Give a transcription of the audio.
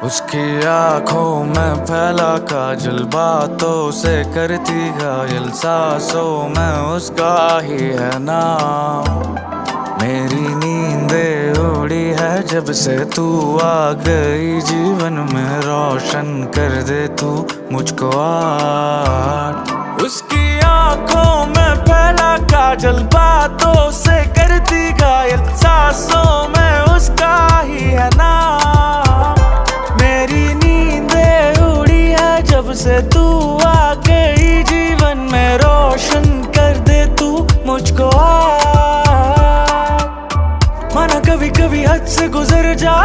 उसकी आंखों में फैला काजल, बातों से करती घायल, सांसों में उसका ही है नाम। मेरी नींदें उड़ी है जब से तू आ गई जीवन में, रोशन कर दे तू मुझको आज। उसकी आंखों में फैला काजल, बातों से करती घायल, सांसों में उसका ही है नाम। मेरी नींदें उड़ी है जब से तू आ गई जीवन में, रोशन कर दे तू मुझको आज। माना कभी कभी हद से गुजर जा